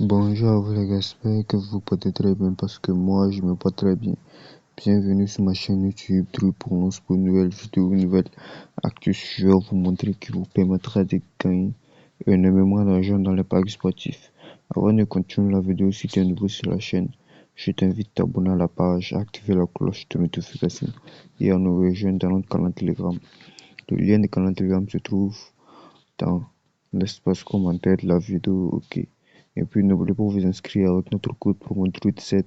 Bonjour à vous les gars, j'espère que vous portez très bien parce que moi je me porte très bien. Bienvenue sur ma chaîne YouTube Truc pour nous pour une nouvelle vidéo, une nouvelle actus. Je vais vous montrer qui vous permettra de gagner énormément d'argent dans les paris sportifs. Avant de continuer la vidéo, si tu es nouveau sur la chaîne, je t'invite à t'abonner à la page, à activer la cloche de notification et à nous rejoindre dans notre canal Telegram. Le lien du canal Telegram se trouve dans l'espace commentaire de la vidéo, ok. Et puis n'oubliez pas de vous inscrire avec notre code promo DRUID7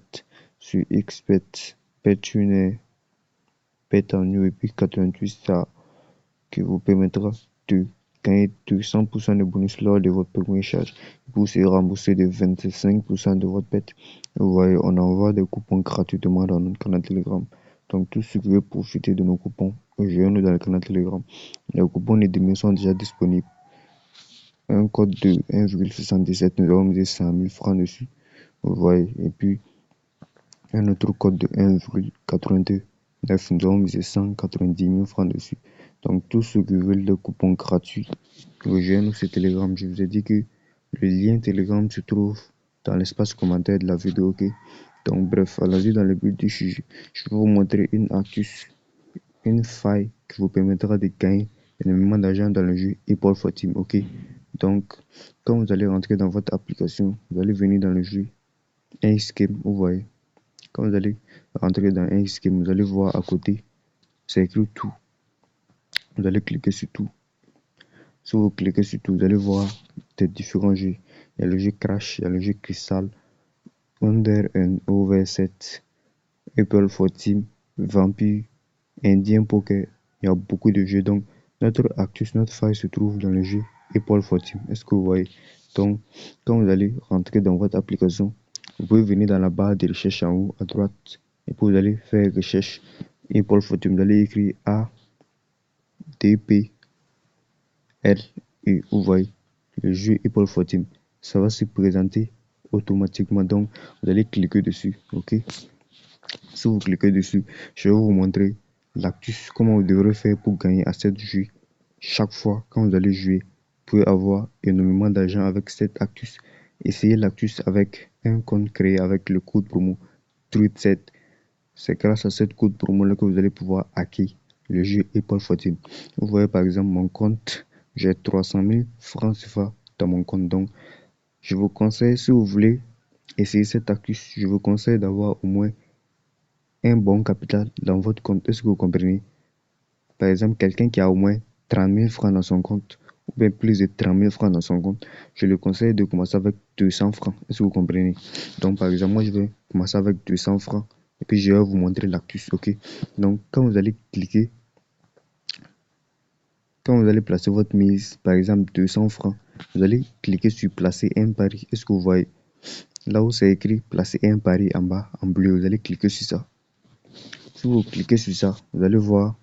sur XBET, BetUnit, Bet en et puis 88 ça qui vous permettra de gagner de 100% de bonus lors de votre premier charge. Vous serez remboursé de 25% de votre bet. Vous voyez, on envoie des coupons gratuitement dans notre canal Telegram. Donc tous ceux qui veulent profiter de nos coupons, rejoignez-nous dans le canal Telegram. Les coupons et demi sont déjà disponibles. Un code de 1,77, nous avons mis 100 000 francs dessus. Vous voyez, et puis un autre code de 1,89, nous avons mis 190 000 francs dessus. Donc tous ceux qui veulent le coupon gratuit, rejoignez-nous sur Telegram. Je vous ai dit que le lien Telegram se trouve dans l'espace commentaire de la vidéo, ok. Donc bref, allons-y dans le but du sujet. Je vais vous montrer une astuce, une faille qui vous permettra de gagner énormément d'argent dans le jeu Apple for Team, ok. Donc, quand vous allez rentrer dans votre application, vous allez venir dans le jeu un scheme, vous voyez. Quand vous allez rentrer dans un scheme, vous allez voir à côté, c'est écrit tout. Vous allez cliquer sur tout. Si vous cliquez sur tout, vous allez voir des différents jeux. Il y a le jeu Crash, il y a le jeu Crystal, Under and Over 7, Apple for Team, Vampire, Indian Poker. Il y a beaucoup de jeux. Donc, notre astuce, notre faille se trouve dans le jeu Apple for Team. Est-ce que vous voyez? Donc, quand vous allez rentrer dans votre application, vous pouvez venir dans la barre de recherche en haut à droite et puis vous allez faire recherche Apple for Team. Vous allez écrire A, D, P, L et vous voyez le jeu Apple for Team. Ça va se présenter automatiquement. Donc, vous allez cliquer dessus. Ok. Si vous cliquez dessus, je vais vous montrer l'astuce, comment vous devrez faire pour gagner à cette jeu. Chaque fois quand vous allez jouer, vous pouvez avoir énormément d'argent avec cette astuce. Essayez l'astuce avec un compte créé avec le code promo TRUID7. C'est grâce à cette code promo là que vous allez pouvoir hacker le jeu Apple for Team. Vous voyez par exemple mon compte, j'ai 300 000 francs CFA dans mon compte. Donc je vous conseille, si vous voulez essayer cette astuce, je vous conseille d'avoir au moins un bon capital dans votre compte. Est-ce que vous comprenez? Par exemple, quelqu'un qui a au moins 30 000 francs dans son compte, ou bien plus de 30 000 francs dans son compte, je le conseille de commencer avec 200 francs. Est-ce que vous comprenez? Donc, par exemple, moi, je vais commencer avec 200 francs et puis je vais vous montrer l'astuce, ok? Donc, quand vous allez cliquer, quand vous allez placer votre mise, par exemple 200 francs, vous allez cliquer sur placer un pari. Est-ce que vous voyez? Là où c'est écrit placer un pari en bas, en bleu, vous allez cliquer sur ça. Si vous cliquez sur ça, vous allez voir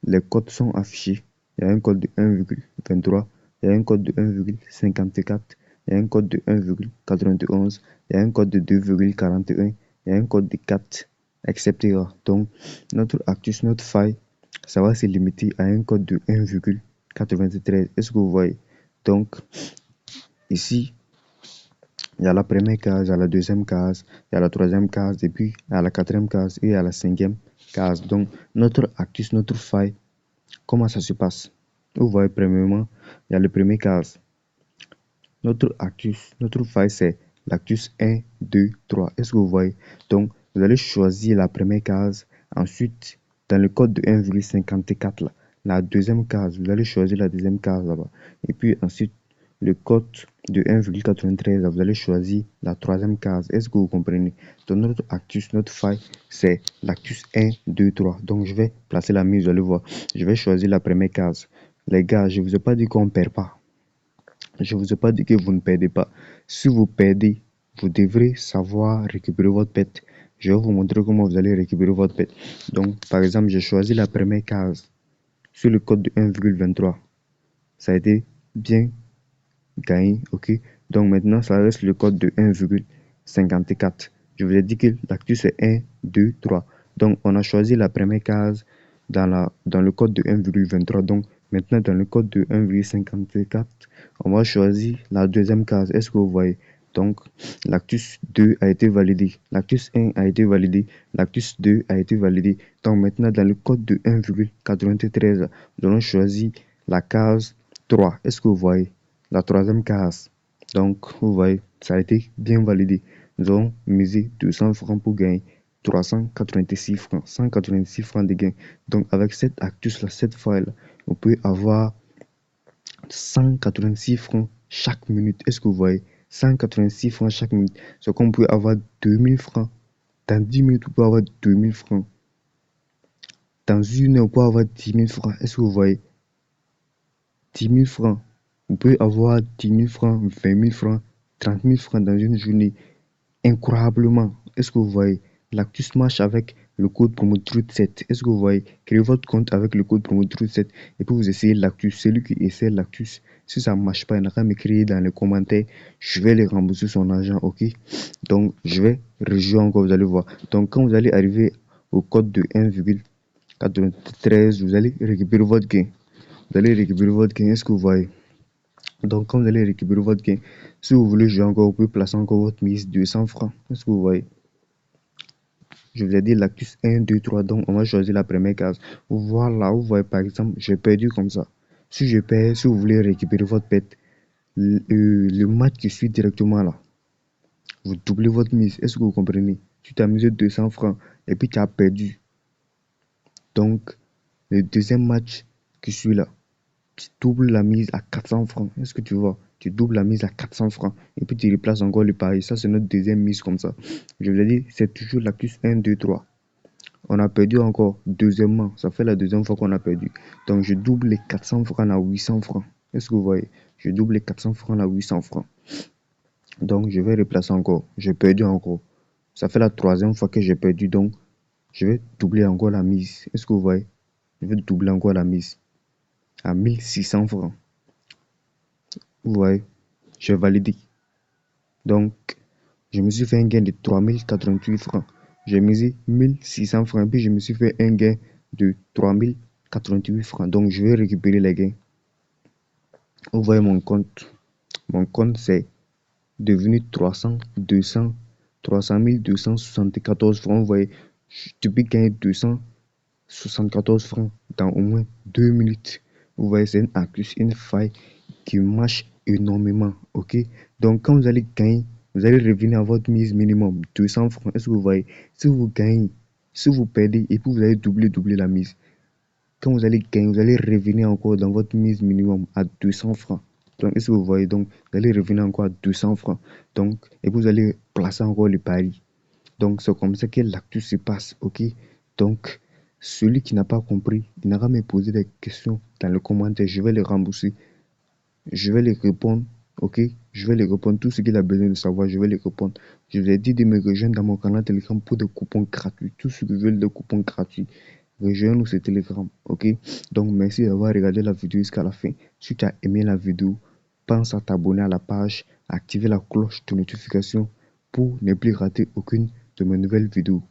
les codes sont affichés. Il y a un code de 1,23, il y a un code de 1,54, il y a un code de 1,91, il y a un code de 2,41, il y a un code de 4, etc. Donc, notre astuce, notre faille, ça va se limiter à un code de 1,93. Est-ce que vous voyez? Donc, ici, il y a la première case, il y a la deuxième case, il y a la troisième case, et puis il y a la quatrième case et il y a la cinquième case. Donc, notre astuce, notre faille, comment ça se passe? Vous voyez, premièrement, il y a le premier case. Notre astuce, notre faille, c'est l'astuce 1, 2, 3. Est-ce que vous voyez? Donc, vous allez choisir la première case. Ensuite, dans le code de 1,54, là, la deuxième case, vous allez choisir la deuxième case là-bas. Et puis ensuite, le code de 1,93, vous allez choisir la troisième case. Est-ce que vous comprenez? Donc, notre astuce, notre faille, c'est l'astuce 1, 2, 3. Donc, je vais placer la mise, vous allez voir. Je vais choisir la première case. Les gars, je ne vous ai pas dit qu'on ne perd pas. Je ne vous ai pas dit que vous ne perdez pas. Si vous perdez, vous devrez savoir récupérer votre pète. Je vais vous montrer comment vous allez récupérer votre pète. Donc, par exemple, j'ai choisi la première case sur le code de 1,23. Ça a été bien gagné, ok? Donc maintenant, ça reste le code de 1,54. Je vous ai dit que l'actus c'est 1, 2, 3. Donc, on a choisi la première case dans le code de 1,23. Donc, maintenant, dans le code de 1,54, on va choisir la deuxième case. Est-ce que vous voyez? Donc, l'actus 2 a été validé. L'actus 1 a été validé. L'actus 2 a été validé. Donc, maintenant, dans le code de 1,93, nous allons choisir la case 3. Est-ce que vous voyez la troisième case? Donc, vous voyez, ça a été bien validé. Nous allons miser 200 francs pour gagner 386 francs, 186 francs de gain. Donc, avec cette actus-là, cette fois-là, on peut avoir 186 francs chaque minute. Est-ce que vous voyez? 186 francs chaque minute. C'est qu'on peut avoir 2000 francs. Dans 10 minutes, on peut avoir 2000 francs. Dans une heure, on peut avoir 10 000 francs. Est-ce que vous voyez? 10 000 francs. On peut avoir 10 000 francs, 20 000 francs, 30 000 francs dans une journée. Incroyablement. Est-ce que vous voyez? L'actus marche avec le code promo TRUTH7. Est-ce que vous voyez? Créez votre compte avec le code promo TRUTH7 et puis vous essayez l'actus. Celui qui essaie l'actus, si ça ne marche pas, il n'a qu'à m'écrire dans les commentaires. Je vais les rembourser son argent, ok? Donc, je vais rejouer encore, vous allez voir. Donc, quand vous allez arriver au code de 1,93, vous allez récupérer votre gain. Vous allez récupérer votre gain. Est-ce que vous voyez? Donc, quand vous allez récupérer votre gain, si vous voulez jouer encore, vous pouvez placer encore votre mise 200 francs. Est-ce que vous voyez? Je vous ai dit l'actus 1, 2, 3. Donc, on va choisir la première case. Voilà, vous voyez par exemple, j'ai perdu comme ça. Si je perds, si vous voulez récupérer votre pète, le match qui suit directement là, vous doublez votre mise. Est-ce que vous comprenez? Tu t'as misé 200 francs et puis tu as perdu. Donc, le deuxième match qui suit là, tu doubles la mise à 400 francs. Est-ce que tu vois? Tu doubles la mise à 400 francs et puis tu replaces encore le pari. Ça, c'est notre deuxième mise comme ça. Je vous ai dit, c'est toujours l'actus 1, 2, 3. On a perdu encore. Deuxièmement, ça fait la deuxième fois qu'on a perdu. Donc, je double les 400 francs à 800 francs. Est-ce que vous voyez? Je double les 400 francs à 800 francs. Donc, je vais replacer encore. J'ai perdu encore. Ça fait la troisième fois que j'ai perdu. Donc, je vais doubler encore la mise. Est-ce que vous voyez? Je vais doubler encore la mise à 1600 francs. Vous voyez? J'ai validé. Donc, je me suis fait un gain de 3088 francs. J'ai misé 1600 francs, puis je me suis fait un gain de 3088 francs. Donc, je vais récupérer les gains. Vous voyez mon compte. Mon compte, c'est devenu 300 274 francs. Vous voyez, tu peux gagner 274 francs dans au moins 2 minutes. Vous voyez, c'est une astuce, une faille qui marche énormément. Ok? Donc, quand vous allez gagner, vous allez revenir à votre mise minimum 200 francs. Est-ce que vous voyez? Si vous gagnez, si vous perdez et puis vous allez doubler la mise. Quand vous allez gagner, vous allez revenir encore dans votre mise minimum à 200 francs. Donc, est-ce que vous voyez? Donc, vous allez revenir encore à 200 francs. Donc, et vous allez placer encore le pari. Donc, c'est comme ça que l'actu se passe. Ok? Donc, celui qui n'a pas compris, il n'a qu'à me poser des questions dans les commentaires. Je vais les rembourser. Je vais les répondre. Ok? Je vais les répondre. Tout ce qu'il a besoin de savoir, je vais les répondre. Je vous ai dit de me rejoindre dans mon canal Telegram pour des coupons gratuits. Tous ceux qui veulent des coupons gratuits, rejoignez-nous sur Telegram. Ok? Donc, merci d'avoir regardé la vidéo jusqu'à la fin. Si tu as aimé la vidéo, pense à t'abonner à la page, à activer la cloche de notification pour ne plus rater aucune de mes nouvelles vidéos.